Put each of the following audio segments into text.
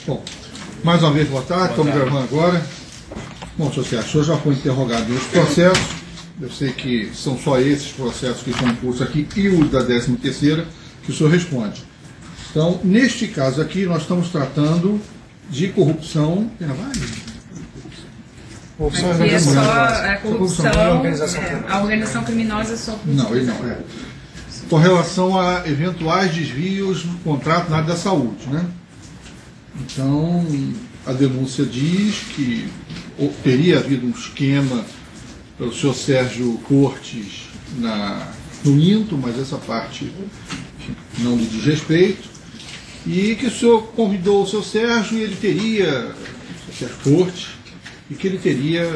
Bom, mais uma vez, boa tarde. Estamos gravando agora. Bom, senhor Sérgio, o senhor já foi interrogado nos processos. Eu sei que são só esses processos que estão em curso aqui e o da 13ª que o senhor responde. Então, neste caso aqui, nós estamos tratando de corrupção. Aqui é só a corrupção, a organização criminosa é só corrupção. Não, ele não é. Com relação a eventuais desvios no contrato na área da saúde, né? Então, a denúncia diz que teria havido um esquema pelo senhor Sérgio Cortes no INTO, mas essa parte não lhe diz respeito, e que o senhor convidou o senhor Sérgio e ele teria, o senhor Sérgio Cortes, e que ele teria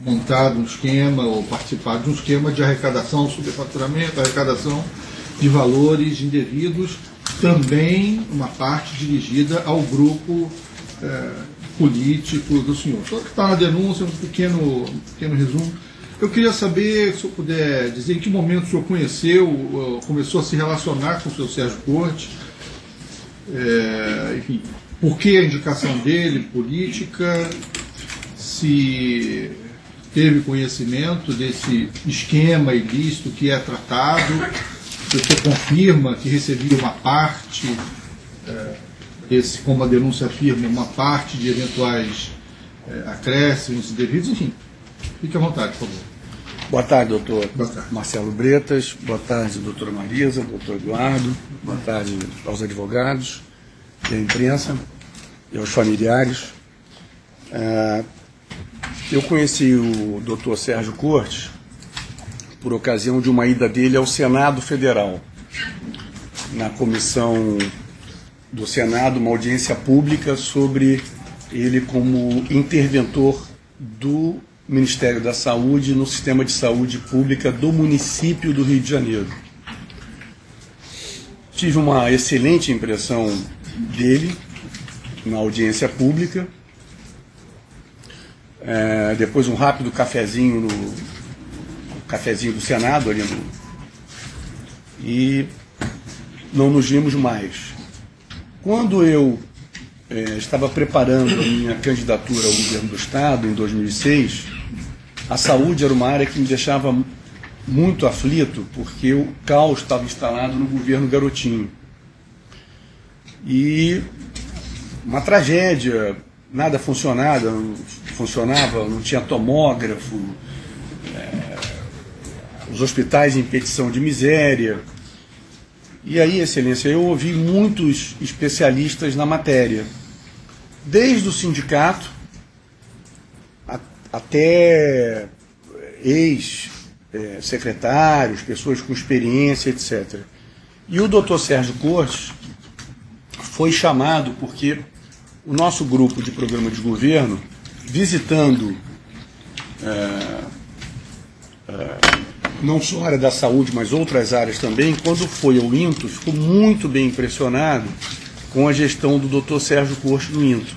montado um esquema ou participado de um esquema de arrecadação, superfaturamento, arrecadação de valores indevidos, também uma parte dirigida ao grupo político do senhor. Só que está na denúncia, um pequeno resumo. Eu queria saber, se o senhor puder dizer, em que momento o senhor conheceu, começou a se relacionar com o senhor Sérgio Cortes, enfim, por que a indicação dele, política, se teve conhecimento desse esquema ilícito que é tratado, se o senhor confirma que recebia uma parte, como a denúncia afirma, uma parte de eventuais acréscimos indevidos, enfim, fique à vontade, por favor. Boa tarde, doutor. Boa tarde. Marcelo Bretas, boa tarde, doutora Marisa, doutor Eduardo, boa tarde aos advogados e à imprensa e aos familiares. Eu conheci o doutor Sérgio Cortes por ocasião de uma ida dele ao Senado Federal, na comissão do Senado, uma audiência pública sobre ele como interventor do Ministério da Saúde no sistema de saúde pública do município do Rio de Janeiro. Tive uma excelente impressão dele na audiência pública. Depois um rápido cafezinho no cafezinho do Senado ali e não nos vimos mais. Quando eu estava preparando a minha candidatura ao governo do Estado em 2006, a saúde era uma área que me deixava muito aflito, porque o caos estava instalado no governo Garotinho. E uma tragédia, nada funcionava, não tinha tomógrafo, os hospitais em petição de miséria. E aí, Excelência, eu ouvi muitos especialistas na matéria, desde o sindicato até ex-secretários, pessoas com experiência, etc. E o doutor Sérgio Cortes foi chamado porque o nosso grupo de programa de governo, visitando não só a área da saúde, mas outras áreas também, quando foi ao INTO, ficou muito bem impressionado com a gestão do Dr. Sérgio Cortes no INTO.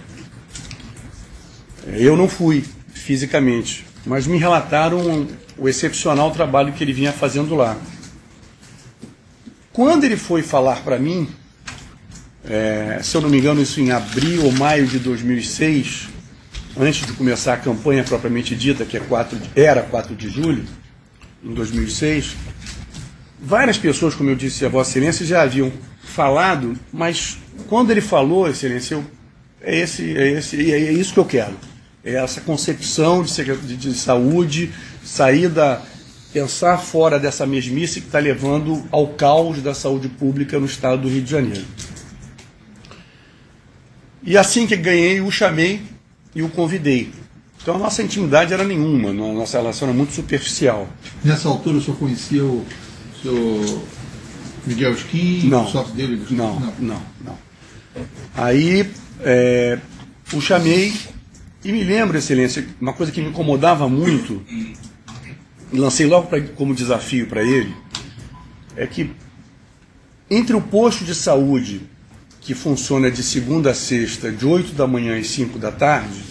Eu não fui fisicamente, mas me relataram o excepcional trabalho que ele vinha fazendo lá. Quando ele foi falar para mim, se eu não me engano, isso em abril ou maio de 2006, antes de começar a campanha propriamente dita, que era 4 de julho, em 2006, várias pessoas, como eu disse a Vossa Excelência, já haviam falado, mas quando ele falou, Excelência, é isso que eu quero. É essa concepção de saúde, pensar fora dessa mesmice que está levando ao caos da saúde pública no estado do Rio de Janeiro. E assim que ganhei, o chamei e o convidei. Então a nossa intimidade era nenhuma, a nossa relação era muito superficial. Nessa altura o senhor conhecia o senhor Miguel Skin, o sócio dele? Não. Aí o chamei e me lembro, Excelência, uma coisa que me incomodava muito, e lancei logo como desafio para ele, é que entre o posto de saúde, que funciona de segunda a sexta, de 8 da manhã e 5 da tarde,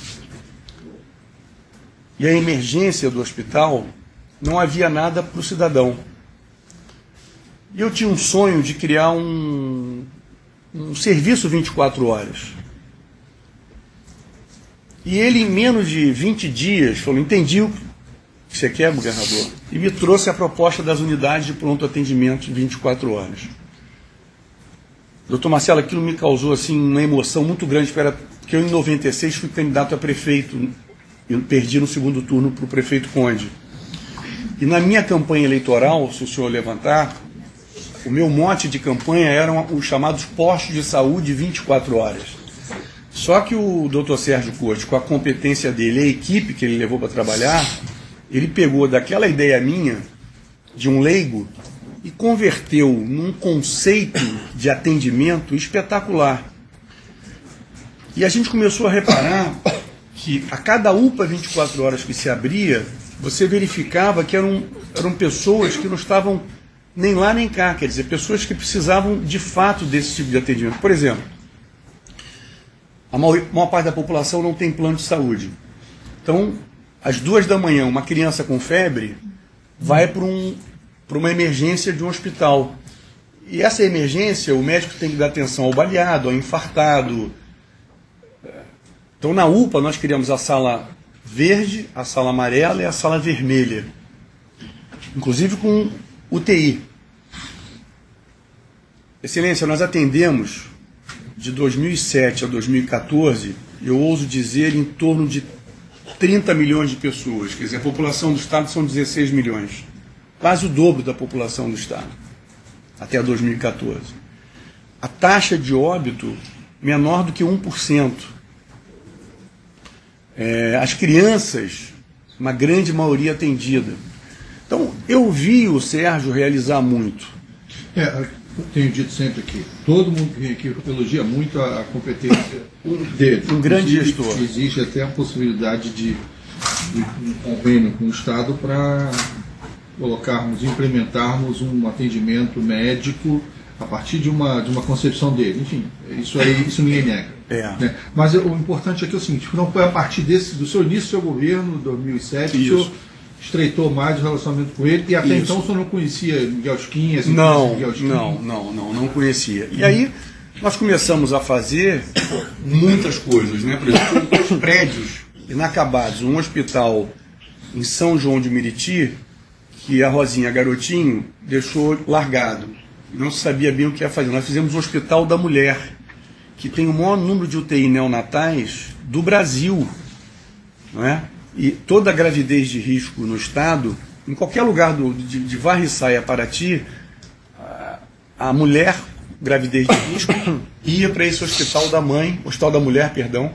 e a emergência do hospital, não havia nada para o cidadão. E eu tinha um sonho de criar um serviço 24 horas. E ele, em menos de 20 dias, falou: entendi o que você quer, governador, e me trouxe a proposta das unidades de pronto atendimento de 24 horas. Doutor Marcelo, aquilo me causou assim, uma emoção muito grande, porque eu, em 96, fui candidato a prefeito, eu perdi no segundo turno para o prefeito Conde. E na minha campanha eleitoral, se o senhor levantar, o meu mote de campanha eram os chamados postos de saúde 24 horas. Só que o doutor Sérgio Corte, com a competência dele, a equipe que ele levou para trabalhar, ele pegou daquela ideia minha, de um leigo, e converteu num conceito de atendimento espetacular. E a gente começou a reparar que a cada UPA 24 horas que se abria, você verificava que eram pessoas que não estavam nem lá nem cá, quer dizer, pessoas que precisavam de fato desse tipo de atendimento. Por exemplo, a maior parte da população não tem plano de saúde. Então, às 2 da manhã, uma criança com febre vai para uma emergência de um hospital. E essa emergência, o médico tem que dar atenção ao baleado, ao infartado. Então, na UPA, nós criamos a sala verde, a sala amarela e a sala vermelha. Inclusive com UTI. Excelência, nós atendemos de 2007 a 2014, eu ouso dizer, em torno de 30 milhões de pessoas. Quer dizer, a população do Estado são 16 milhões. Quase o dobro da população do Estado, até 2014. A taxa de óbito menor do que 1%. As crianças, uma grande maioria atendida. Então, eu vi o Sérgio realizar muito. Eu tenho dito sempre aqui, todo mundo que vem aqui elogia muito a competência dele. Um grande gestor. Existe até a possibilidade de um convênio com o Estado para implementarmos um atendimento médico a partir de uma concepção dele. Enfim, isso ninguém nega. Né? Mas o importante aqui é o seguinte: não foi a partir do seu início do seu governo, 2007, que o senhor estreitou mais o relacionamento com ele, e até então o senhor não conhecia Miguel Chiquinha? Não conhecia. E aí nós começamos a fazer muitas coisas, né? Por exemplo, os prédios inacabados, um hospital em São João de Meriti, que a Rosinha Garotinho deixou largado, não se sabia bem o que ia fazer. Nós fizemos um hospital da mulher, que tem o maior número de UTI neonatais do Brasil, não é? E toda a gravidez de risco no Estado, em qualquer lugar de Varriçai a Paraty, a mulher, gravidez de risco, ia para esse hospital da mãe, hospital da mulher, perdão,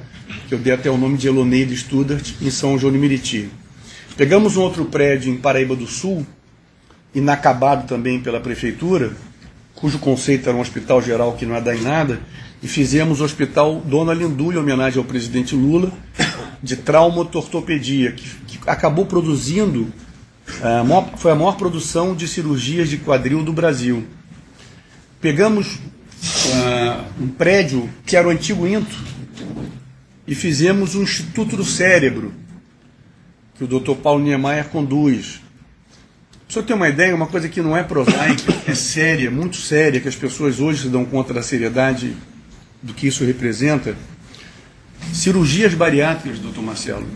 que eu dei até o nome de Eloneide Studart, em São João de Meriti. Pegamos um outro prédio em Paraíba do Sul, inacabado também pela prefeitura, cujo conceito era um hospital geral que não ia dar em nada, e fizemos o hospital Dona Lindu, em homenagem ao presidente Lula, de traumatortopedia, que acabou produzindo, foi a maior produção de cirurgias de quadril do Brasil. Pegamos um prédio que era o antigo INTO e fizemos um Instituto do Cérebro, que o Dr. Paulo Niemeyer conduz. Para você ter uma ideia, uma coisa que não é prosaica, é séria, muito séria, que as pessoas hoje se dão conta da seriedade do que isso representa. Cirurgias bariátricas, doutor Marcelo.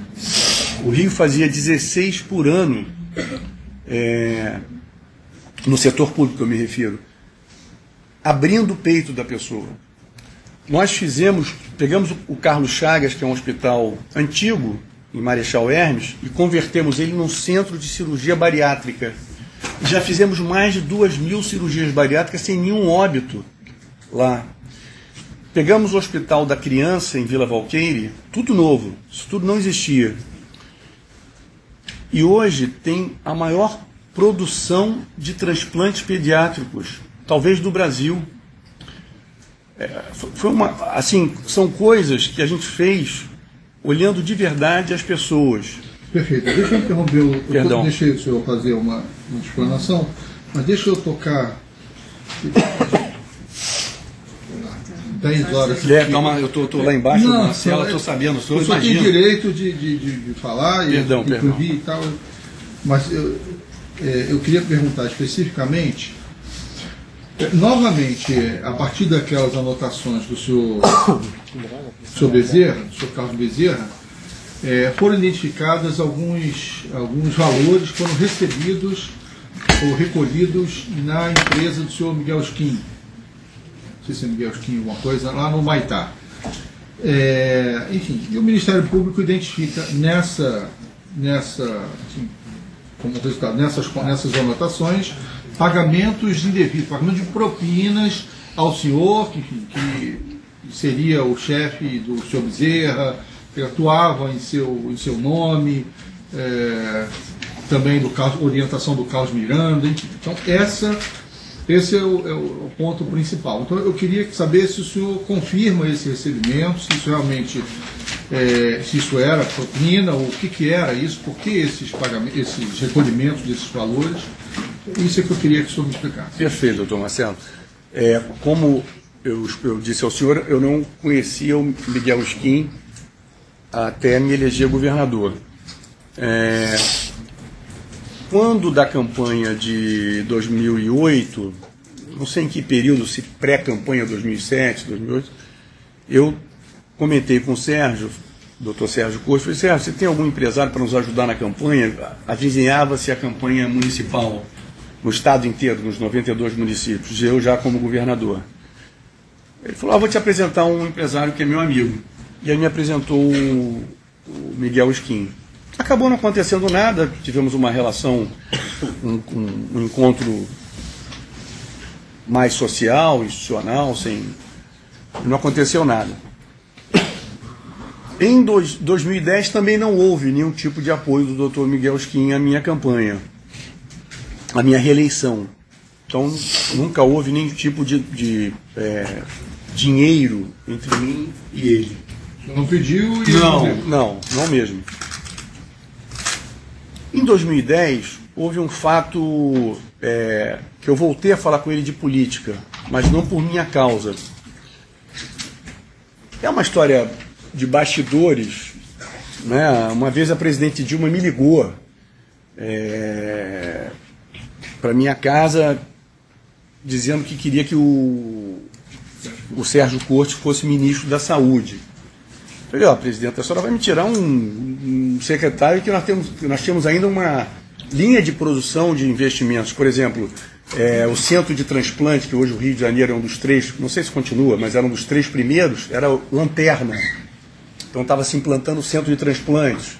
O Rio fazia 16 por ano, no setor público eu me refiro, abrindo o peito da pessoa. Nós pegamos o Carlos Chagas, que é um hospital antigo, em Marechal Hermes, e convertemos ele num centro de cirurgia bariátrica. Já fizemos mais de 2.000 cirurgias bariátricas sem nenhum óbito lá. Pegamos o Hospital da Criança, em Vila Valqueire, tudo novo, isso tudo não existia. E hoje tem a maior produção de transplantes pediátricos, talvez do Brasil. São coisas que a gente fez olhando de verdade as pessoas. Perfeito. Deixa eu interromper, deixei o senhor fazer uma explanação, mas deixa eu tocar 10 horas. Calma, eu estou lá embaixo, Marcelo, eu estou sabendo, o senhor tem direito de falar e ouvir e tal, mas eu queria perguntar especificamente Novamente, a partir daquelas anotações do senhor Bezerra, do senhor Carlos Bezerra, foram identificados alguns valores que foram recebidos ou recolhidos na empresa do senhor Miguel Skin. Não sei se é Miguel Skin, alguma coisa, lá no Maitá. Enfim, e o Ministério Público identifica assim, como resultado, nessas anotações, pagamentos indevidos, pagamento de propinas ao senhor, que seria o chefe do senhor Bezerra, que atuava em seu nome, também orientação do Carlos Miranda, enfim. Então, esse é o ponto principal. Então, eu queria saber se o senhor confirma esse recebimento, se isso realmente, se isso era propina, ou o que era isso, por que esses recolhimentos desses valores. Isso é que eu queria que o senhor me explicasse. Perfeito, doutor Marcelo. Como eu disse ao senhor, eu não conhecia o Miguel Skin até me eleger governador. Quando da campanha de 2008, não sei em que período, se pré-campanha 2007, 2008, eu comentei com o Sérgio, doutor Sérgio Costa, falei: Sérgio, você tem algum empresário para nos ajudar na campanha? Avizinhava-se a campanha municipal no estado inteiro, nos 92 municípios, eu já como governador. Ele falou: vou te apresentar um empresário que é meu amigo. E aí me apresentou o Miguel Skin. Acabou não acontecendo nada, tivemos uma relação, um encontro mais social, institucional, não aconteceu nada. Em 2010 também não houve nenhum tipo de apoio do Dr. Miguel Skin à minha campanha, à minha reeleição. Então nunca houve nenhum tipo de dinheiro entre mim e ele. Você não pediu e não mesmo. Em 2010, houve um fato que eu voltei a falar com ele de política, mas não por minha causa. É uma história de bastidores, né? Uma vez a presidente Dilma me ligou para minha casa dizendo que queria que o Sérgio Cortes fosse ministro da Saúde. Eu falei: presidente, a senhora vai me tirar um secretário que nós temos ainda uma linha de produção de investimentos. Por exemplo, o centro de transplante, que hoje o Rio de Janeiro é um dos 3, não sei se continua, mas era um dos 3 primeiros, era o Lanterna. Então estava se implantando o centro de transplantes.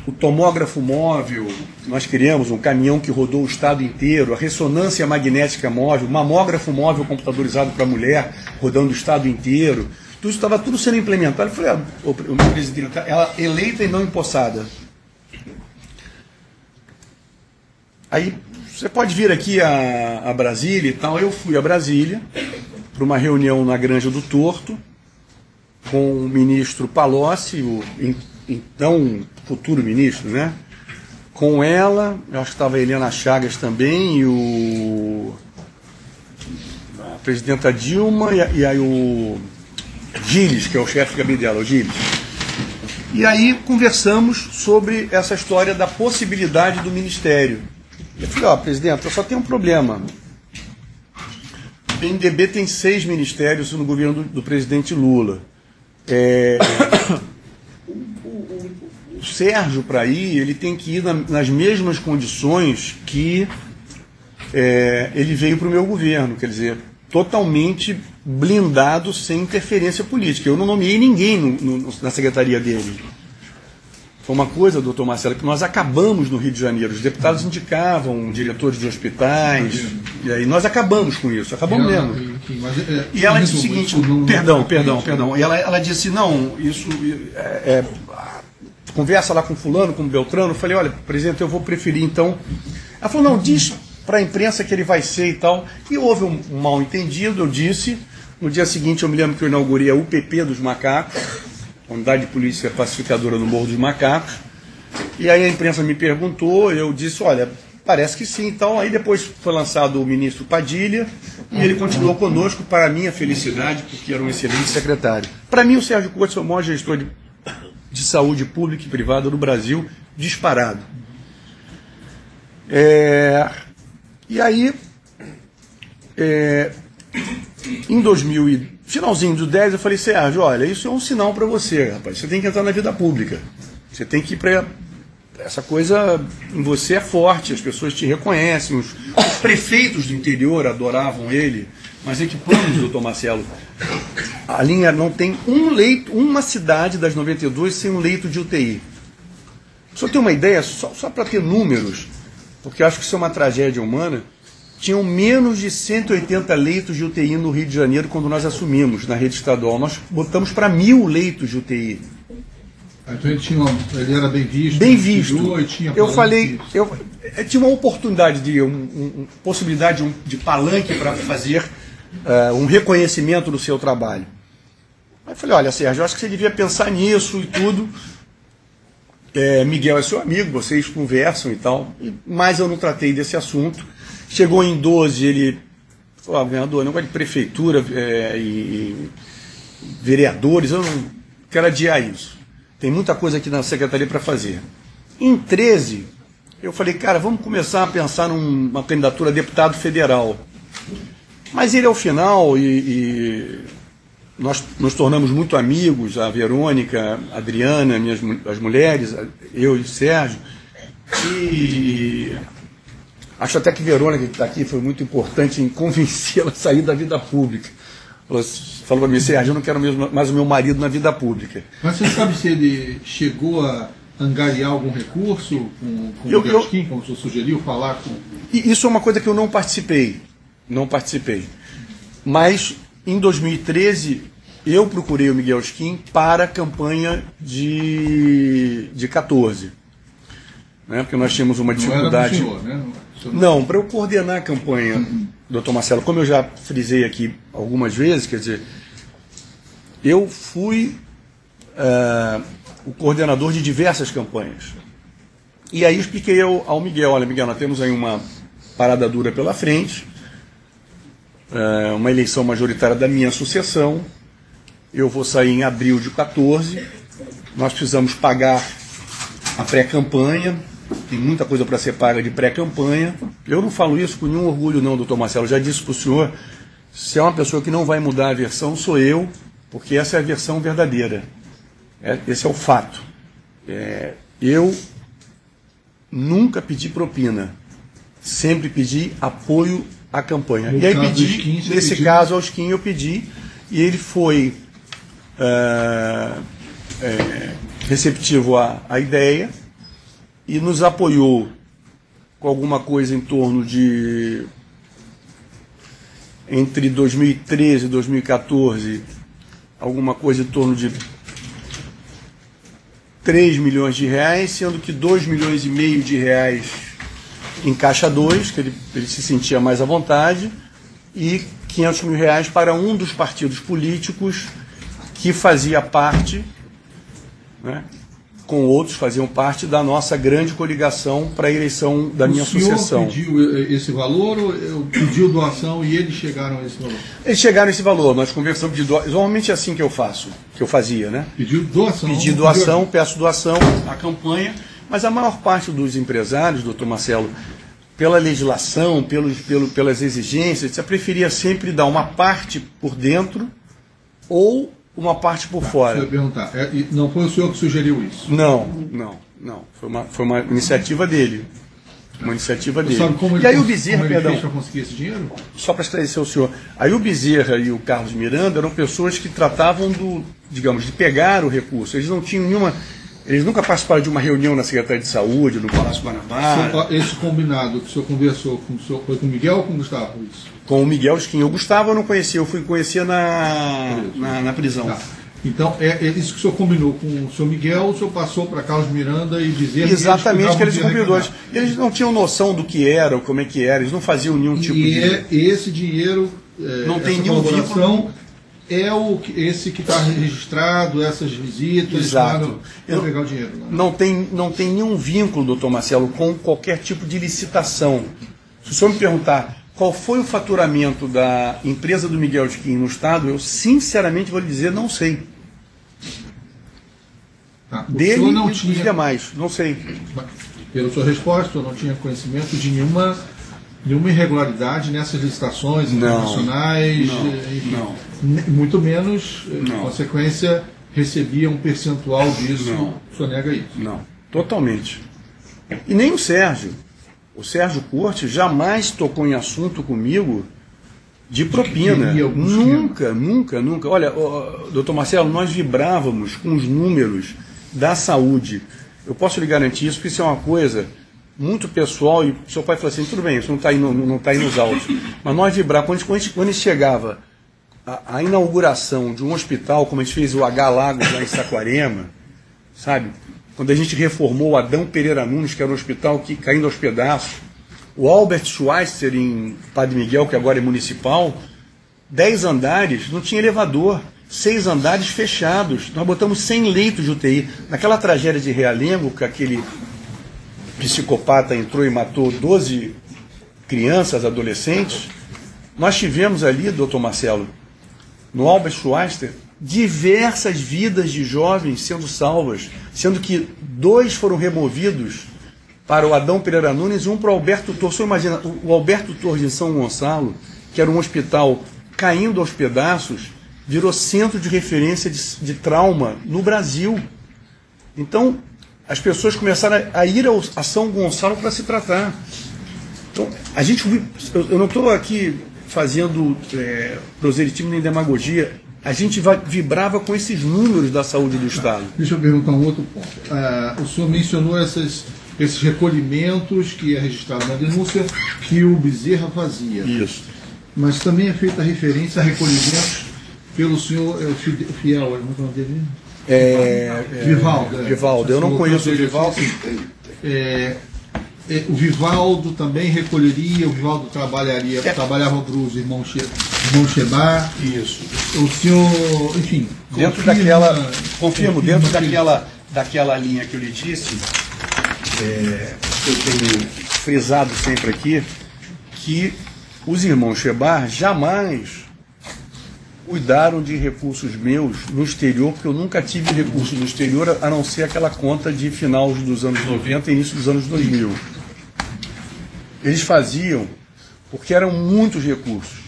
O tomógrafo móvel, nós criamos um caminhão que rodou o estado inteiro, a ressonância magnética móvel, o mamógrafo móvel computadorizado para mulher, rodando o estado inteiro. Tudo estava tudo sendo implementado. Eu falei: o meu presidente, ela eleita e não empossada. Aí, você pode vir aqui a Brasília e tal. Eu fui a Brasília para uma reunião na Granja do Torto com o ministro Palocci, o então futuro ministro, né? Com ela, eu acho que estava a Helena Chagas também, e a presidenta Dilma, e aí o Gilles, que é o chefe de gabinete dela, o Gilles. E aí conversamos sobre essa história da possibilidade do ministério. Eu falei: presidente, só tem um problema. O PMDB tem 6 ministérios no governo do presidente Lula. O Sérgio, para ir, ele tem que ir nas mesmas condições que ele veio para o meu governo, quer dizer, totalmente blindado, sem interferência política. Eu não nomeei ninguém na secretaria dele. Foi uma coisa, doutor Marcelo, que nós acabamos no Rio de Janeiro. Os deputados indicavam diretores de hospitais, e aí nós acabamos com isso, acabamos mesmo. E ela disse o seguinte: perdão. E ela disse: não, isso conversa lá com fulano, com Beltrano. Eu falei: olha, presidente, eu vou preferir então. Ela falou: não, diz para a imprensa que ele vai ser e tal. E houve um mal entendido, eu disse. No dia seguinte, eu me lembro que eu inaugurei a UPP dos Macacos, Unidade de Polícia Pacificadora no Morro dos Macacos. E aí a imprensa me perguntou, eu disse: olha, parece que sim. Então, aí depois foi lançado o ministro Padilha, e ele continuou conosco, para a minha felicidade, porque era um excelente secretário. Para mim, o Sérgio Cortes é o maior gestor de saúde pública e privada do Brasil, disparado. E aí, em finalzinho do 10, eu falei, Sérgio, olha, isso é um sinal para você, rapaz. Você tem que entrar na vida pública. Você tem que ir para... Essa coisa em você é forte, as pessoas te reconhecem, os prefeitos do interior adoravam ele, mas equipamos, doutor Marcelo. A linha não tem um leito, uma cidade das 92 sem um leito de UTI. Só ter uma ideia, só para ter números, porque eu acho que isso é uma tragédia humana, tinham menos de 180 leitos de UTI no Rio de Janeiro quando nós assumimos na rede estadual. Nós botamos para 1000 leitos de UTI. Então ele era bem visto. Bem visto. Tinha eu falei, eu tinha uma oportunidade possibilidade de palanque para fazer um reconhecimento do seu trabalho. Aí eu falei, olha, Sérgio, eu acho que você devia pensar nisso e tudo. Miguel é seu amigo, vocês conversam e tal, mas eu não tratei desse assunto. Chegou em 12, ele falou, governador, negócio de prefeitura e vereadores, eu não quero adiar isso. Tem muita coisa aqui na secretaria para fazer. Em 13, eu falei, cara, vamos começar a pensar numa candidatura a deputado federal. Mas ele, ao final, nós nos tornamos muito amigos, a Verônica, a Adriana, as mulheres, eu e o Sérgio, e acho até que Verônica, que está aqui, foi muito importante em convencê-la a sair da vida pública. Falou para mim, Sérgio, eu não quero mais o meu marido na vida pública. Mas você sabe se ele chegou a angariar algum recurso com o Guilherme, como o senhor sugeriu, falar com... Isso é uma coisa que eu não participei. Mas, em 2013, eu procurei o Miguel Skin para a campanha de 14. Né? Porque nós tínhamos uma dificuldade... Não era do senhor, né? Não, para eu coordenar a campanha, doutor Marcelo, como eu já frisei aqui algumas vezes, quer dizer, eu fui o coordenador de diversas campanhas. E aí expliquei ao Miguel, olha, Miguel, nós temos aí uma parada dura pela frente, uma eleição majoritária da minha associação, eu vou sair em abril de 14, nós precisamos pagar a pré-campanha, tem muita coisa para ser paga de pré-campanha. Eu não falo isso com nenhum orgulho não, doutor Marcelo. Eu já disse para o senhor, se é uma pessoa que não vai mudar a versão, sou eu, porque essa é a versão verdadeira. Esse é o fato. Eu nunca pedi propina. Sempre pedi apoio à campanha. E aí pedi, nesse caso, ao Skin eu pedi, e ele foi receptivo à ideia, e nos apoiou com alguma coisa em torno de, entre 2013 e 2014, alguma coisa em torno de 3 milhões de reais, sendo que 2 milhões e meio de reais em Caixa 2, que ele se sentia mais à vontade, e 500 mil reais para um dos partidos políticos que fazia parte, né, com outros faziam parte da nossa grande coligação para a eleição da minha associação. O senhor pediu esse valor ou pediu doação e eles chegaram a esse valor? Eles chegaram a esse valor, nós conversamos de doação. Normalmente é assim que eu fazia, né? Pediu doação? Pedi doação, peço doação à campanha, mas a maior parte dos empresários, doutor Marcelo, pela legislação, pelas exigências, você preferia sempre dar uma parte por dentro ou uma parte por fora. Eu ia perguntar, não foi o senhor que sugeriu isso? Não. Foi uma iniciativa dele. Uma iniciativa dele. Sabe como e aí o Bezerra, fez para conseguir esse dinheiro? Só para esclarecer o senhor, aí o Bezerra e o Carlos Miranda eram pessoas que tratavam de pegar o recurso. Eles não tinham nenhuma... Eles nunca participaram de uma reunião na Secretaria de Saúde, no Palácio Guanabara. Esse combinado que o senhor conversou com o senhor, foi com o Miguel ou com o Gustavo? Isso? Com o Miguel Skin. O Gustavo eu não conhecia, eu fui conhecer na prisão. Tá. Então, isso que o senhor combinou com o senhor Miguel, o senhor passou para Carlos Miranda e dizia exatamente que eles cumpriram. Eles não tinham noção do que era, como é que era, eles não faziam nenhum tipo de... E esse dinheiro, não tem nenhum vínculo... esse que está registrado, essas visitas, exato. Para pegar o dinheiro. Não tem nenhum vínculo, doutor Marcelo, com qualquer tipo de licitação. Se o senhor me perguntar qual foi o faturamento da empresa do Miguel Skin no Estado, eu sinceramente vou lhe dizer, não sei. Dele não tinha mais, não sei. Pela sua resposta, eu não tinha conhecimento de nenhuma nenhuma irregularidade nessas licitações internacionais, muito menos, em consequência, recebia um percentual disso. O senhor nega isso? Não, totalmente. E nem o Sérgio. O Sérgio Cortes jamais tocou em assunto comigo de propina. Nunca. Olha, doutor Marcelo, nós vibrávamos com os números da saúde. Eu posso lhe garantir isso, porque isso é uma coisa muito pessoal, e o seu pai falou assim, tudo bem, isso não está aí nos autos. Mas nós vibrávamos, quando a gente chegava a inauguração de um hospital, como a gente fez o H Lagos lá em Saquarema, sabe? Quando a gente reformou o Adão Pereira Nunes, que era um hospital que caindo aos pedaços, o Albert Schweitzer em Padre Miguel, que agora é municipal, 10 andares, não tinha elevador, 6 andares fechados, nós botamos 100 leitos de UTI. Naquela tragédia de Realengo, que aquele psicopata entrou e matou 12 crianças, adolescentes, nós tivemos ali, doutor Marcelo, no Albert Schweitzer, diversas vidas de jovens sendo salvas, sendo que 2 foram removidos para o Adão Pereira Nunes e um para o Alberto Torres. Você imagina, o Alberto Torres de São Gonçalo, que era um hospital caindo aos pedaços, virou centro de referência de trauma no Brasil. Então, as pessoas começaram a ir a São Gonçalo para se tratar. Então, eu não estou aqui fazendo proselitismo nem demagogia, a gente vibrava com esses números da saúde do Estado. Deixa eu perguntar um outro ponto. O senhor mencionou esses recolhimentos que é registrado na denúncia que o Bezerra fazia. Isso. Mas também é feita referência a recolhimentos pelo senhor Fiel, não é o nome dele? Vivaldo. Vivaldo, eu não conheço o Vivaldo. O Vivaldo também recolheria, o Vivaldo trabalhava para os irmãos Chebar. Isso. O senhor, enfim... Dentro daquela linha que eu lhe disse, eu tenho frisado sempre aqui, que os irmãos Chebar jamais cuidaram de recursos meus no exterior, porque eu nunca tive recursos no exterior, a não ser aquela conta de final dos anos 90 e início dos anos 2000. Eles faziam porque eram muitos recursos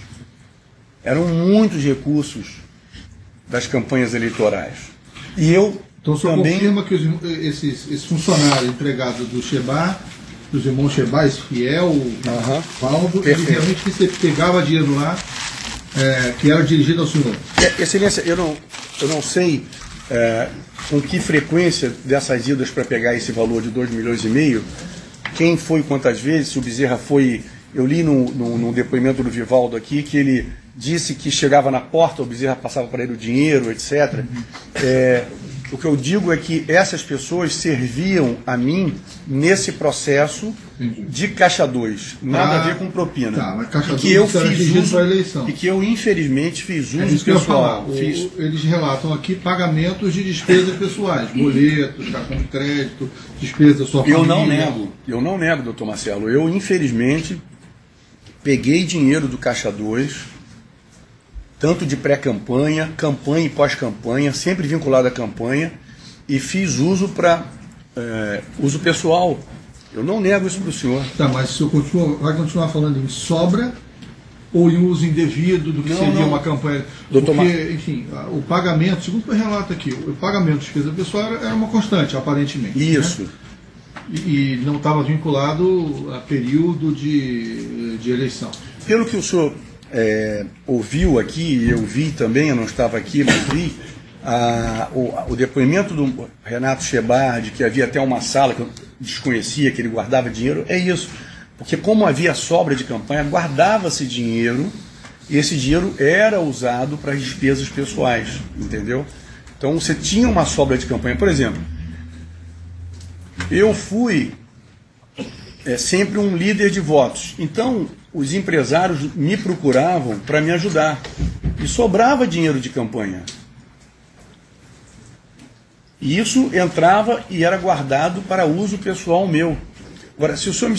das campanhas eleitorais. E eu então o senhor também... confirma que esse funcionário empregado do Chebar, dos irmãos Chebar, esse Fiel, Valdo, ele realmente pegava dinheiro lá, que era dirigido ao senhor? Excelência, eu não sei com que frequência dessas idas para pegar esse valor de 2,5 milhões, quem foi quantas vezes, se o Bezerra foi... Eu li no depoimento do Vivaldo aqui que ele disse que chegava na porta, o Bezerra passava para ele o dinheiro, etc. O que eu digo é que essas pessoas serviam a mim nesse processo de Caixa 2, nada a ver com propina. Tá, mas Caixa 2 que eu fiz uso para a eleição. E que eu, infelizmente, fiz uso isso pessoal. Que eu ia falar. Eles relatam aqui pagamentos de despesas pessoais, boletos, cartão de crédito, despesas da sua família. Eu não nego, doutor Marcelo. Eu, infelizmente, peguei dinheiro do Caixa 2, tanto de pré-campanha, campanha e pós-campanha, sempre vinculado à campanha, e fiz uso para uso pessoal. Eu não nego isso para o senhor. Tá, mas o senhor vai continuar falando em sobra ou em uso indevido do que seria uma campanha? Porque, enfim, o pagamento, segundo o relato aqui, o pagamento de despesa pessoal era uma constante, aparentemente. Isso. Né? E não estava vinculado a período de eleição. Pelo que o senhor ouviu aqui, eu vi também, eu não estava aqui, mas vi, o depoimento do Renato Chebar, de que havia até uma sala que eu desconhecia, que ele guardava dinheiro, é isso. Porque como havia sobra de campanha, guardava-se dinheiro, e esse dinheiro era usado para as despesas pessoais, entendeu? Então você tinha uma sobra de campanha. Por exemplo, eu fui sempre um líder de votos, então os empresários me procuravam para me ajudar, e sobrava dinheiro de campanha. E isso entrava e era guardado para uso pessoal meu. Agora, se o senhor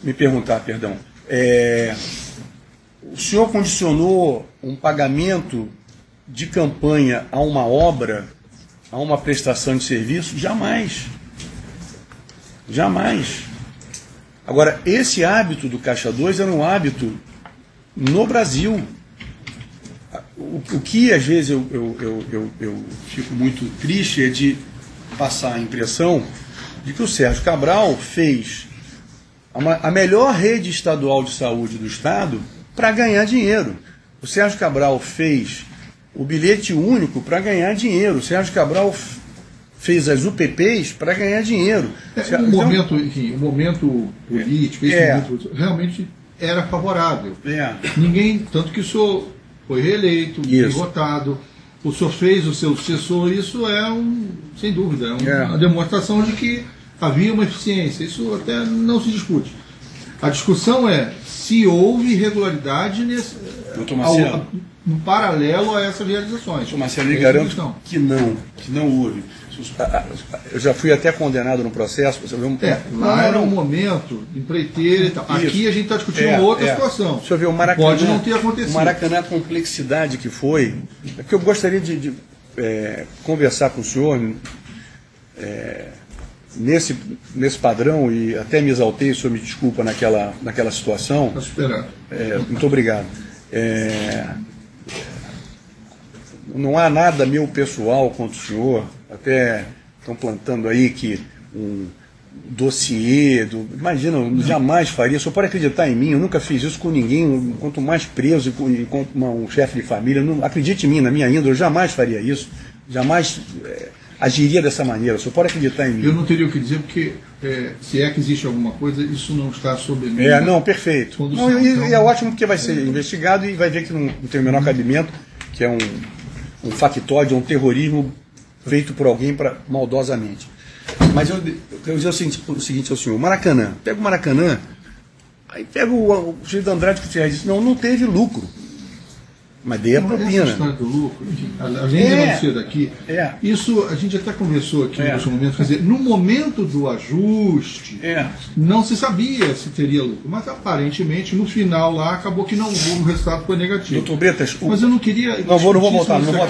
me perguntar, o senhor condicionou um pagamento de campanha a uma obra, a uma prestação de serviço? Jamais. Jamais. Agora, esse hábito do Caixa 2 era um hábito no Brasil. O que às vezes eu fico muito triste é de passar a impressão de que o Sérgio Cabral fez a melhor rede estadual de saúde do Estado para ganhar dinheiro. O Sérgio Cabral fez o bilhete único para ganhar dinheiro. O Sérgio Cabral fez as UPPs para ganhar dinheiro. O momento político, realmente era favorável. Ninguém, tanto que o senhor foi reeleito, votado, o senhor fez o seu sucessor, isso é sem dúvida, uma demonstração de que havia uma eficiência. Isso até não se discute. A discussão é se houve irregularidade no paralelo a essas realizações. Marcelo, eu garanto que não houve. Eu já fui até condenado no processo. Lá era um momento empreiteiro e tal. Aqui a gente está discutindo uma outra situação. Deixa eu ver, o Maracanã, pode não ter acontecido. O Maracanã, a complexidade que foi. É que eu gostaria de conversar com o senhor nesse padrão, e até me exaltei, o senhor me desculpa naquela situação. Estou esperando. Muito obrigado. Não há nada meu pessoal contra o senhor, até estão plantando aí que um dossiê, imagina, eu jamais faria, o senhor pode acreditar em mim, eu nunca fiz isso com ninguém, quanto mais preso e com um chefe de família, acredite em mim, na minha índole, eu jamais faria isso, jamais agiria dessa maneira, o senhor pode acreditar em mim. Eu não teria o que dizer, porque se é que existe alguma coisa, isso não está sob mim. Não, perfeito. E é ótimo porque vai ser investigado e vai ver que não tem o menor cabimento, que é um factóide, um terrorismo feito por alguém maldosamente. Mas eu dizer o seguinte ao senhor: Maracanã, pega o Maracanã, aí pega o Gildo Andrade que você disse, não teve lucro, mas dei a propina. Essa história do lucro, a gente denuncia daqui, isso a gente até conversou aqui no momento, quer dizer, no momento do ajuste, não se sabia se teria lucro, mas aparentemente no final lá acabou que o resultado foi negativo. Doutor Bretas, mas eu não queria. Não vou voltar, não vou.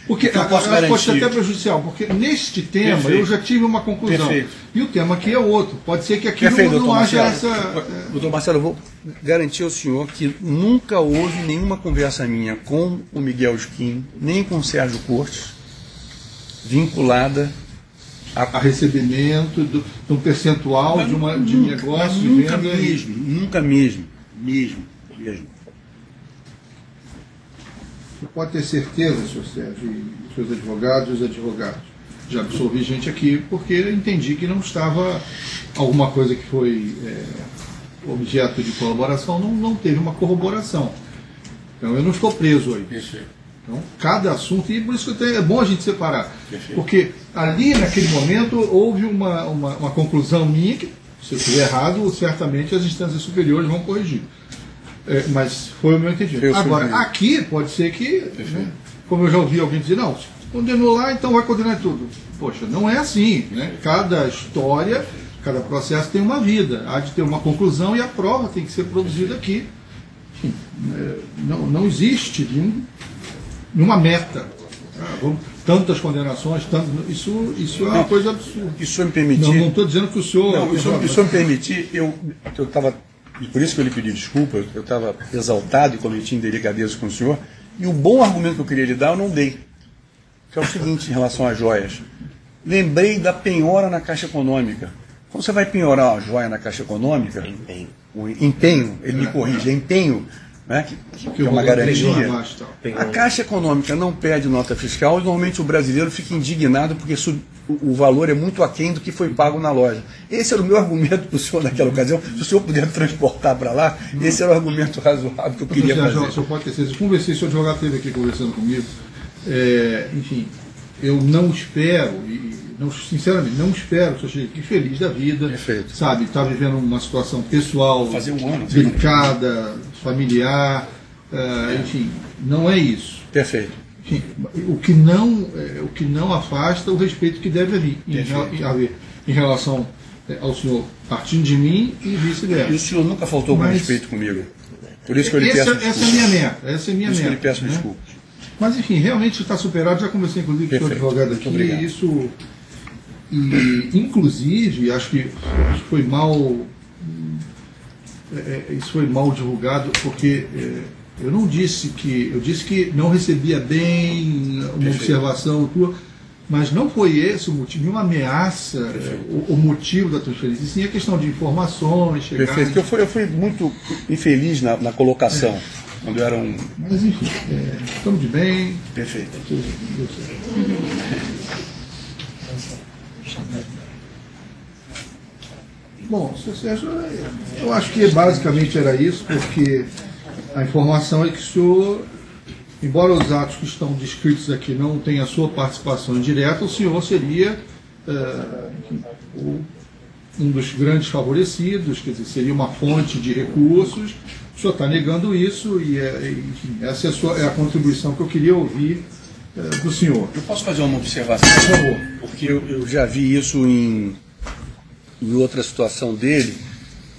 Porque pode ser até prejudicial, porque neste tema eu já tive uma conclusão. E o tema aqui é outro. Pode ser que aqui não haja essa. Doutor Marcelo, eu vou garantir ao senhor que nunca houve nenhuma conversa minha com o Miguel Skin, nem com o Sérgio Cortes, vinculada a recebimento de um percentual de negócio, de venda. Nunca mesmo. Você pode ter certeza, senhor Sérgio, e seus advogados e os advogados. Já absolvi gente aqui porque entendi que não estava alguma coisa que foi objeto de colaboração, não teve uma corroboração. Então eu não estou preso aí. Então, cada assunto, e por isso que é bom a gente separar. Porque ali, naquele momento, houve uma conclusão minha que, se eu estiver errado, certamente as instâncias superiores vão corrigir. Mas foi o meu entendimento. Agora, aqui pode ser que, como eu já ouvi alguém dizer, não, se condenou lá, então vai condenar tudo. Poxa, não é assim, né? Cada história, cada processo tem uma vida, há de ter uma conclusão e a prova tem que ser produzida aqui. Enfim, não existe nenhuma meta. Tantas condenações, isso é uma coisa absurda. E se o senhor me permitir... Não estou dizendo que o senhor... Se o senhor me permitir, eu estava... Por isso que eu lhe pedi desculpa, eu estava exaltado e cometi indelicadeza com o senhor, e o bom argumento que eu queria lhe dar eu não dei. Que é o seguinte em relação às joias. Lembrei da penhora na Caixa Econômica. Quando você vai penhorar uma joia na Caixa Econômica, o empenho, ele me corrige, é empenho, né, que é uma garantia. A Caixa Econômica não pede nota fiscal e normalmente o brasileiro fica indignado porque o valor é muito aquém do que foi pago na loja. Esse era o meu argumento para o senhor naquela ocasião. Se o senhor puder transportar para lá, esse era o argumento razoável que eu queria fazer. O senhor pode ter certeza. Conversei, se o advogado esteve aqui conversando comigo. Enfim, eu não espero, sinceramente, não espero que eu chegue aqui feliz da vida. Perfeito. Sabe, está vivendo uma situação pessoal delicada, familiar, enfim, não é isso. Perfeito. Enfim, o que não afasta o respeito que deve haver em relação ao senhor partindo de mim e vice-versa. E o senhor nunca faltou com respeito comigo. Por isso que eu lhe peço desculpas. Essa é a minha meta. Essa é a minha meta. Eu lhe peço desculpas. Mas enfim, realmente está superado. Já conversei inclusive com o advogado aqui. Muito obrigado. Isso inclusive, acho que foi mal, isso foi mal divulgado, porque eu não disse que, eu disse que não recebia bem uma observação tua, mas não foi esse o motivo, nenhuma ameaça, o motivo da transferência, sim a questão de informações. Perfeito, que eu fui muito infeliz na colocação, quando era um... Mas enfim, estamos de bem. Perfeito. Deu certo. Bom, Sérgio, eu acho que basicamente era isso, porque a informação é que o senhor, embora os atos que estão descritos aqui não tenham a sua participação indireta, o senhor seria um dos grandes favorecidos, quer dizer, seria uma fonte de recursos. O senhor está negando isso e enfim, essa é a contribuição que eu queria ouvir do senhor. Eu posso fazer uma observação? Por favor. Porque eu já vi isso em outra situação dele,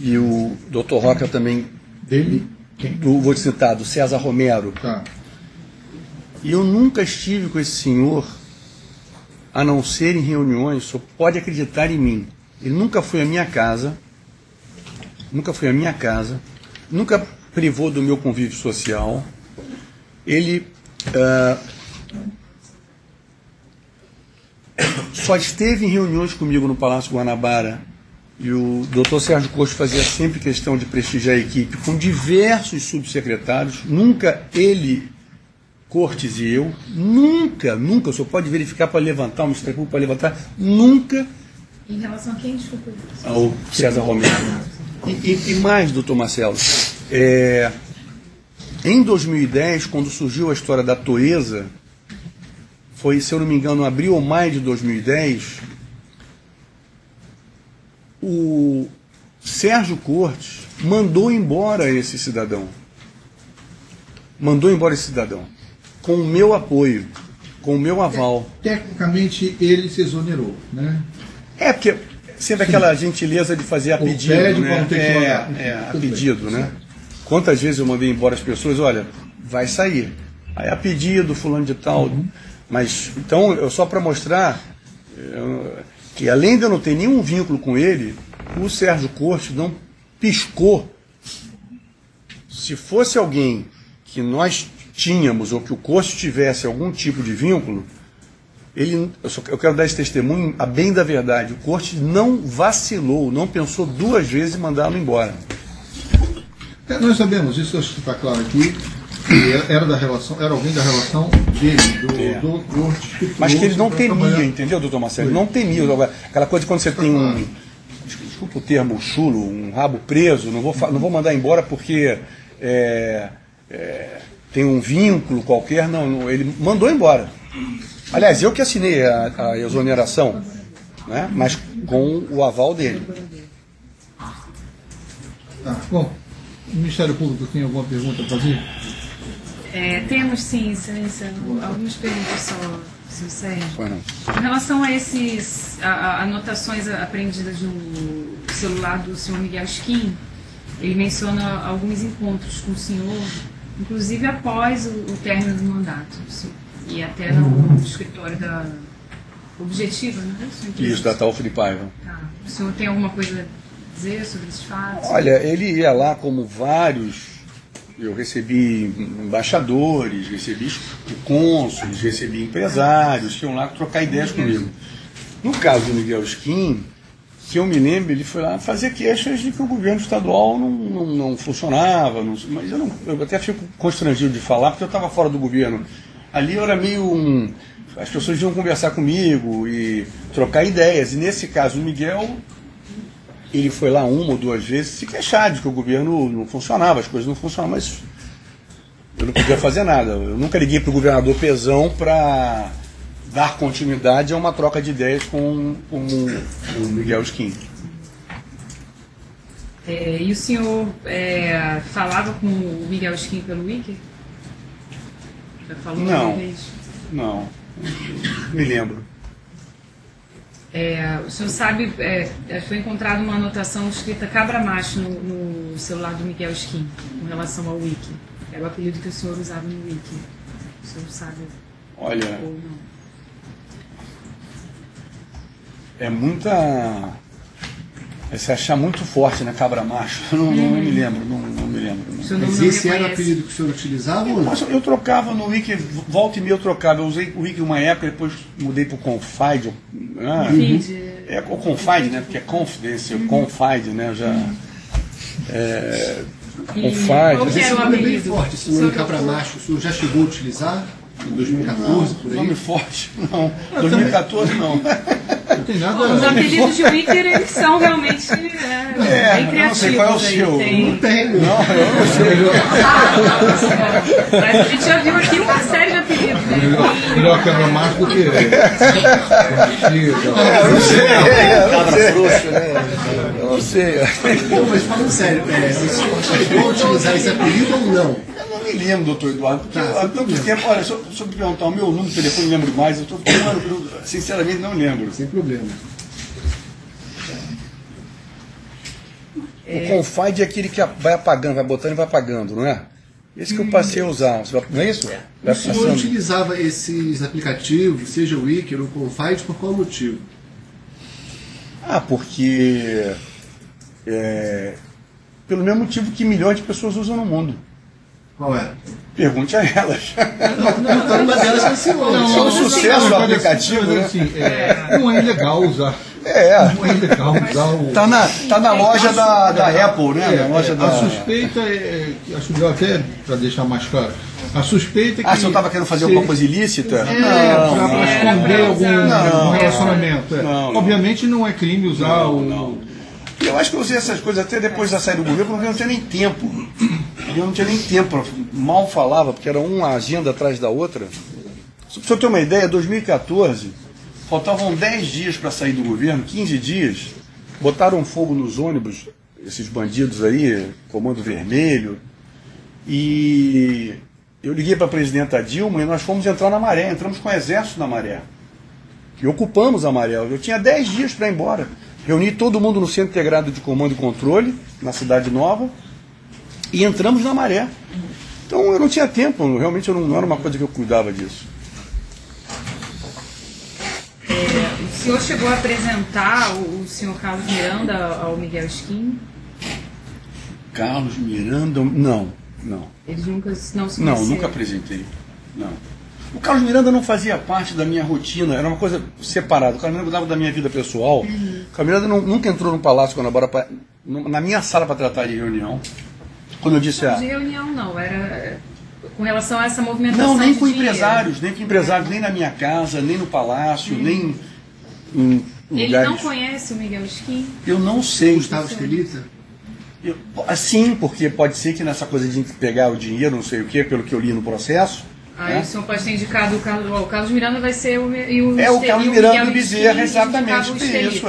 e o Dr. Roca também... Dele? Quem? Vou citar, do César Romero. Tá. E eu nunca estive com esse senhor, a não ser em reuniões, só pode acreditar em mim. Ele nunca foi à minha casa, nunca privou do meu convívio social. Ele só esteve em reuniões comigo no Palácio Guanabara, e o Dr. Sérgio Costo fazia sempre questão de prestigiar a equipe com diversos subsecretários. Nunca ele, Cortes e eu, nunca, o senhor pode verificar para levantar, o Ministério Público para levantar, nunca. Em relação a quem, desculpa? Ao César Romero. E mais, doutor Marcelo, em 2010, quando surgiu a história da Toesa, foi, se eu não me engano, abril ou maio de 2010, o Sérgio Cortes mandou embora esse cidadão. Com o meu apoio, com o meu aval. Tecnicamente, ele se exonerou, né? Porque sempre aquela gentileza de fazer a pedido, né? A pedido, né? Quantas vezes eu mandei embora as pessoas, olha, vai sair. Aí a pedido, fulano de tal. Mas, então, só para mostrar que além de eu não ter nenhum vínculo com ele, o Sérgio Cortes não piscou. Se fosse alguém que nós tínhamos, ou que o Cortes tivesse algum tipo de vínculo, eu quero dar esse testemunho a bem da verdade. O Cortes não vacilou, não pensou duas vezes em mandá-lo embora. Nós sabemos, isso acho que está claro aqui, que era alguém da relação dele, do Cortes. Mas que ele não temia, entendeu, doutor Marcelo? Ele não temia. Aquela coisa de quando você tem desculpa o termo chulo, um rabo preso, não vou mandar embora porque tem um vínculo qualquer, não, ele mandou embora. Aliás, eu que assinei a exoneração, né, mas com o aval dele. Bom, o Ministério Público tem alguma pergunta para fazer? Temos sim, Excelência, algumas perguntas só, Sr. Sérgio. Bueno. Em relação a essas anotações apreendidas no celular do senhor Miguel Skin, ele menciona alguns encontros com o senhor, inclusive após o término do mandato, e até no escritório da Objetiva, não é? Isso, da Taúfo de Paiva. Tá. O senhor tem alguma coisa a dizer sobre esses fatos? Olha, ele ia lá como vários. Eu recebi embaixadores, recebi cônsules, recebi empresários que iam lá trocar ideias comigo. No caso do Miguel Skin, que eu me lembro, ele foi lá fazer queixas de que o governo estadual não funcionava, mas eu até fico constrangido de falar, porque eu estava fora do governo. Ali eu era meio as pessoas iam conversar comigo e trocar ideias, e nesse caso o Miguel, ele foi lá uma ou duas vezes se queixar de que o governo não funcionava, as coisas não funcionavam, mas eu não podia fazer nada. Eu nunca liguei para o governador Pezão para dar continuidade a uma troca de ideias com o Miguel Skin. E o senhor falava com o Miguel Skin pelo Wiki? Já falou uma vez? Não, me lembro. O senhor sabe, foi encontrada uma anotação escrita cabra macho no celular do Miguel Skin, com relação ao Wiki. Era o apelido que o senhor usava no Wiki. O senhor sabe? Olha, ou não? é muita... É se achar muito forte, né? Cabra macho. Não me lembro, não me lembro. Mas esse era o apelido que o senhor utilizava ou não? Eu trocava no Wiki, volta e meia eu trocava. Eu usei o Wiki uma época, depois mudei para o Confide. É o Confide, né? Porque é Confidence, Confide, né? Já... Confide. Qual que era o nome é bem apelido? forte, esse nome Cabra Macho. O senhor já chegou a utilizar em 2014, por aí? Nome forte, não. 2014 não. Não tem nada. Os apelidos de Wicker, eles são realmente bem criativos. Eu não sei qual é o seu. Não tenho. Não, eu não sei. Mas a gente já viu aqui uma série de apelidos, né? Melhor Cabra Macho do que. Eu não sei. Cabra frouxo, né? Eu não sei. Não, mas falando sério, o senhor chegou a utilizar esse apelido ou não? Eu não me lembro, doutor Eduardo, porque Tá, há tanto tempo. Olha, se eu me perguntar o meu número de telefone, não lembro mais. Eu sinceramente não lembro. Sem problema. O Confide é aquele que vai apagando, vai botando e vai apagando, não é? Esse que eu passei a usar. Não é isso? Vai O senhor passando. utilizava esses aplicativos, seja o Wicker ou o Confide, por qual motivo? Porque pelo mesmo motivo que milhões de pessoas usam no mundo. Qual é? Pergunte a elas. Uma delas é o senhor. Só o sucesso do aplicativo, né? Assim, não é ilegal usar. Não é ilegal usar o. Tá na loja da Apple, né? Na loja A suspeita acho melhor até para deixar mais claro. A suspeita é que. o senhor estava querendo fazer alguma coisa ilícita? Para esconder algum não, relacionamento. não. Obviamente não é crime usar o. Eu acho que eu usei essas coisas até depois da saída do governo, porque eu não tinha nem tempo. Eu não tinha nem tempo, mal falava, porque era uma agenda atrás da outra. Para o senhor ter uma ideia, 2014, faltavam 10 dias para sair do governo, 15 dias, botaram fogo nos ônibus, esses bandidos aí, Comando Vermelho, e eu liguei para a presidenta Dilma e nós fomos entrar na Maré, entramos com o exército na Maré. E ocupamos a Maré. Eu tinha 10 dias para ir embora. Reuni todo mundo no Centro Integrado de Comando e Controle, na Cidade Nova, e entramos na Maré. Então eu não tinha tempo, realmente não era uma coisa que eu cuidava disso. O senhor chegou a apresentar o senhor Carlos Miranda ao Miguel Skin? Carlos Miranda, não. Eles nunca não se conheceram? Não, nunca apresentei. Não. O Carlos Miranda não fazia parte da minha rotina, era uma coisa separada. O Carlos Miranda cuidava da minha vida pessoal. O Carlos Miranda nunca entrou no Palácio Guanabara na minha sala para tratar de reunião. Quando eu disse de reunião não, era com relação a essa movimentação. Não, nem de com dinheiro. empresários, nem na minha casa, nem no palácio, nem em Ele lugares. não conhece o Miguel Skin? Eu não sei. Gustavo Estelita? Sim, porque pode ser que nessa coisa de pegar o dinheiro, não sei o quê, pelo que eu li no processo. Aí o senhor pode ter indicado o Carlos Miranda vai ser o Carlos Miranda e o Bezerra, Skin exatamente, indicava o Estelita. isso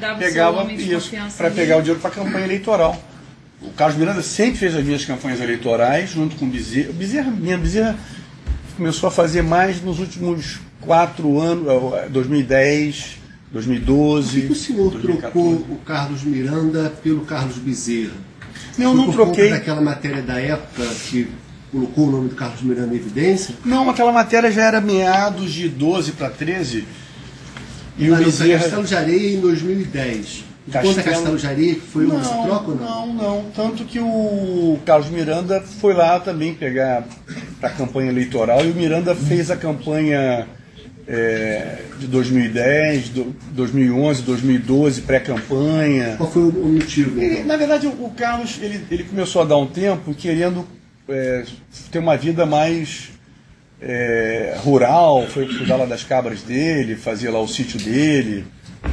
Dava o seu pegava homem de isso confiança para ali. pegar o dinheiro para a campanha eleitoral. O Carlos Miranda sempre fez as minhas campanhas eleitorais junto com o Bezerra. Bezerra começou a fazer mais nos últimos 4 anos, 2010, 2012. Por que o senhor 2014. trocou o Carlos Miranda pelo Carlos Bezerra? Não Por troquei. conta daquela matéria da época que colocou o nome do Carlos Miranda em evidência? Não, aquela matéria já era meados de 12 para 13. E o Mas Bezerra... Castelo de Areia em 2010. De conta Castelo de Areia que foi uma troca ou não? Não. Tanto que o Carlos Miranda foi lá também pegar para a campanha eleitoral e o Miranda fez a campanha de 2010, 2011, 2012, pré-campanha. Qual foi o motivo? Então? Na verdade, o Carlos ele começou a dar um tempo querendo ter uma vida mais rural, foi cuidar lá das cabras dele, fazia lá o sítio dele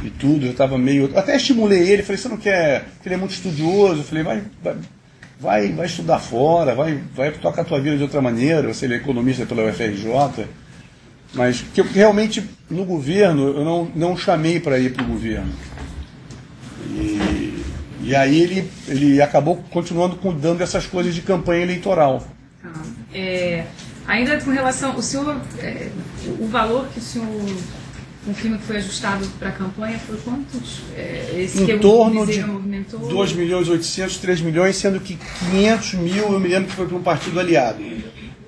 e tudo. Eu estava meio... Até estimulei ele, falei, você não quer... Porque ele é muito estudioso, eu falei, vai estudar fora, vai tocar a tua vida de outra maneira, você é economista pela UFRJ. Mas que realmente no governo eu não chamei para ir para o governo. E aí ele acabou continuando cuidando dessas coisas de campanha eleitoral. Ainda com relação, o senhor, o valor que o senhor confirma que foi ajustado para a campanha foi quantos? Esse que em torno de movimentou? 2.800.000, 3 milhões, sendo que 500 mil eu me lembro que foi para um partido aliado.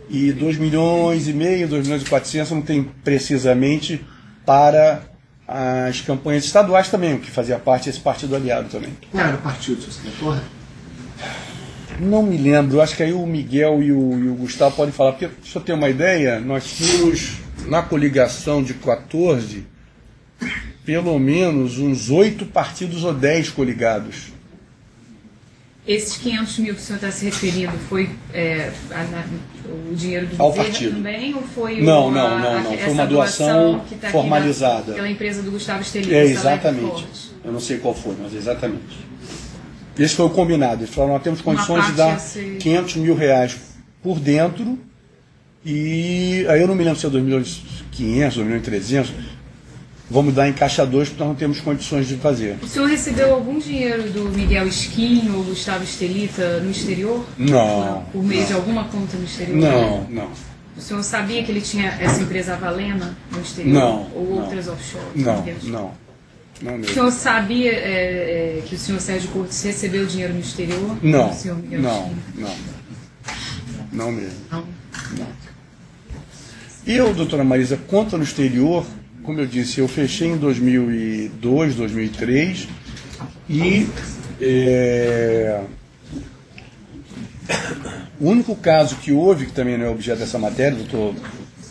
E 2,5 milhões, 2,4 milhões, não tem precisamente para as campanhas estaduais também, o que fazia parte desse partido aliado também. Qual era o partido, se você recorda? Não me lembro, acho que aí o Miguel e o Gustavo podem falar, porque, se eu ter uma ideia, nós tínhamos na coligação de 14, pelo menos uns 8 partidos ou 10 coligados. Esses 500 mil que o senhor está se referindo foi o dinheiro do ao governo partido também? Ou foi não, foi uma doação que tá formalizada. pela empresa do Gustavo Estelita? Exatamente. Eu não sei qual foi, mas exatamente. Esse foi o combinado. Eles falaram, nós temos condições de dar 500 mil reais por dentro, e aí eu não me lembro se é 2.500, 2.300, vamos dar em caixa 2 porque nós não temos condições de fazer. O senhor recebeu algum dinheiro do Miguel Esquim ou Gustavo Estelita no exterior? Não. Por meio de alguma conta no exterior? Não. O senhor sabia que ele tinha essa empresa Avalena no exterior? Não. Ou outras offshore? Não mesmo. O senhor sabia que o senhor Sérgio Cortes recebeu dinheiro no exterior? Não. Do senhor Miguel Esquim? Não mesmo. Não. Eu, doutora Marisa, conta no exterior, como eu disse, eu fechei em 2002, 2003 e o único caso que houve, que também não é objeto dessa matéria, o doutor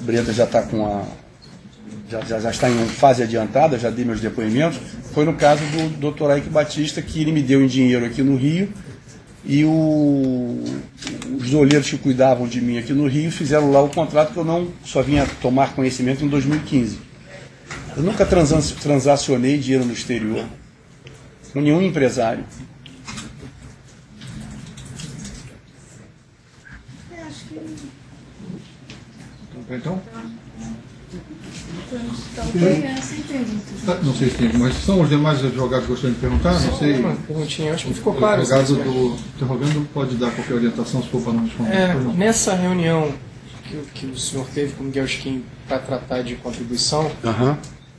Breta já está já está em fase adiantada, já dei meus depoimentos, foi no caso do doutor Ike Batista, que ele me deu em dinheiro aqui no Rio, e os doleiros que cuidavam de mim aqui no Rio fizeram lá o contrato que eu não só vinha tomar conhecimento em 2015. Eu nunca transacionei dinheiro no exterior com nenhum empresário. Então? Sem perguntas. Não sei se tem, mas são os demais advogados que gostariam de perguntar? Não sei. Uma perguntinha, acho que ficou O claro. advogado do interrogando pode dar qualquer orientação se for para não responder. Nessa reunião que o senhor teve com o Miguel Esquim para tratar de contribuição,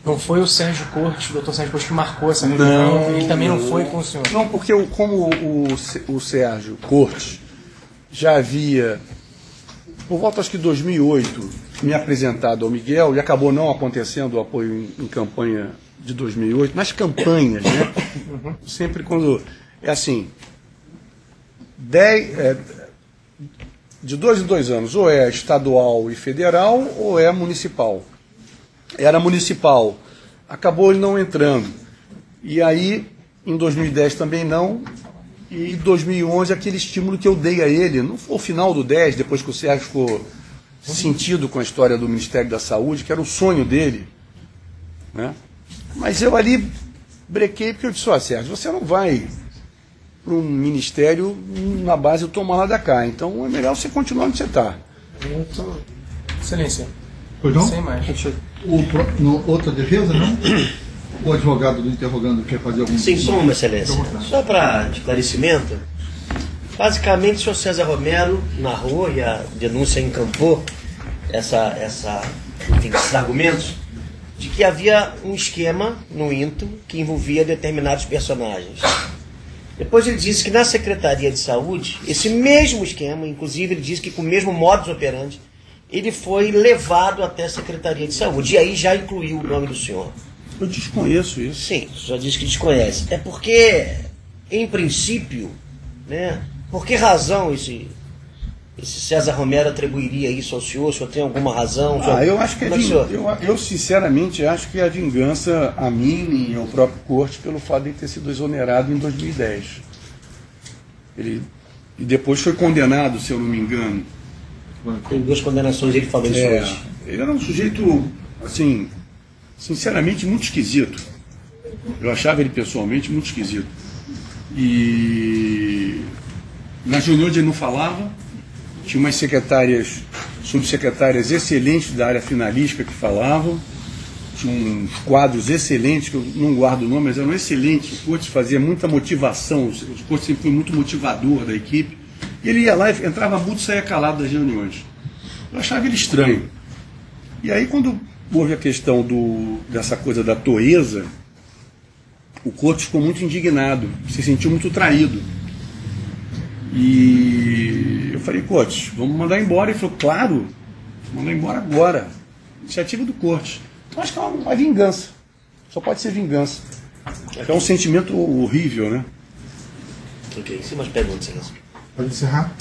não foi o Sérgio Cortes, o doutor Sérgio Cortes, que marcou essa reunião? Ele também não foi com o senhor? Não, porque como o Sérgio Cortes já havia, por volta acho que 2008, me apresentado ao Miguel, e acabou não acontecendo o apoio em campanha de 2008, nas campanhas, né? Sempre quando é assim, de 2 em 2 anos, ou é estadual e federal, ou é municipal. Era municipal, acabou ele não entrando. E aí, em 2010 também não, e em 2011 aquele estímulo que eu dei a ele, no final do 10, depois que o Sérgio ficou sentido com a história do Ministério da Saúde, que era o sonho dele, né? Mas eu ali brequei porque eu disse, Sérgio, você não vai para um ministério na base do tomar lá da cá, então é melhor você continuar onde você está. Excelência. Pois não? Sem mais. Outra defesa, não? O advogado do interrogando quer fazer algum... Sim, só uma, excelência. Só para esclarecimento, basicamente o senhor César Romero narrou e a denúncia encampou esses argumentos de que havia um esquema no INTO que envolvia determinados personagens. Depois ele disse que na Secretaria de Saúde, esse mesmo esquema, inclusive ele disse que com o mesmo modus operandi, ele foi levado até a Secretaria de Saúde. E aí já incluiu o nome do senhor. Eu desconheço isso. Sim, o senhor disse que desconhece. É porque, em princípio, né, por que razão esse César Romero atribuiria isso ao senhor? O senhor tem alguma razão? Eu acho que eu sinceramente acho que é a vingança a mim e ao próprio Cortes pelo fato de ter sido exonerado em 2010. E depois foi condenado, se eu não me engano. Tem 2 condenações, ele falou isso hoje. Ele era um sujeito, assim, sinceramente muito esquisito. Eu achava ele pessoalmente muito esquisito. E nas reuniões ele não falava. Tinha umas subsecretárias excelentes da área finalística que falavam. Tinha uns quadros excelentes, que eu não guardo o nome, mas eram excelentes. O Cortes fazia muita motivação. O Cortes sempre foi muito motivador da equipe. E ele ia lá, entrava mudo e saía calado das reuniões. Eu achava ele estranho. E aí, quando houve a questão dessa coisa da toeza, o Cortes ficou muito indignado, se sentiu muito traído. E eu falei, Cortes, vamos mandar embora. Ele falou, claro, vamos mandar embora agora. Iniciativa do Cortes. Então acho que é uma vingança. Só pode ser vingança. É um sentimento horrível, né? Ok, sem mais perguntas, Celso. Pode encerrar?